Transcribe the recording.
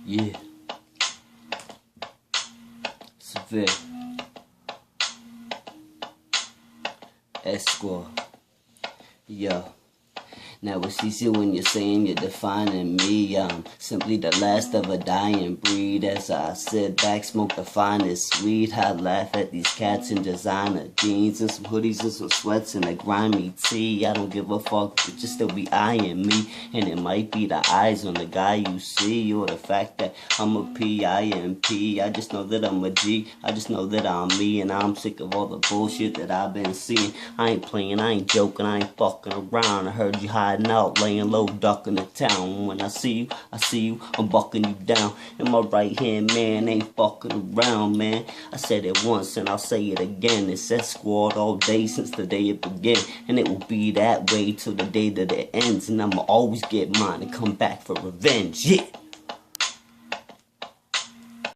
Yeah. Severe. Esquire. Yo. Now it's easy when you're saying you're defining me. I'm simply the last of a dying breed. As I sit back, smoke the finest weed, I laugh at these cats in designer jeans and some hoodies and some sweats and a grimy tee. I don't give a fuck, but just still be eyeing me. And it might be the eyes on the guy you see, or the fact that I'm a PIMP. I just know that I'm a G, I just know that I'm me. And I'm sick of all the bullshit that I've been seeing. I ain't playing, I ain't joking, I ain't fucking around. I heard you hiding out, laying low, ducking the town. When I see you, I'm bucking you down. And my right hand man ain't fucking around, man. I said it once and I'll say it again. It's Esquire all day since the day it began. And it will be that way till the day that it ends. And I'ma always get mine and come back for revenge, yeah.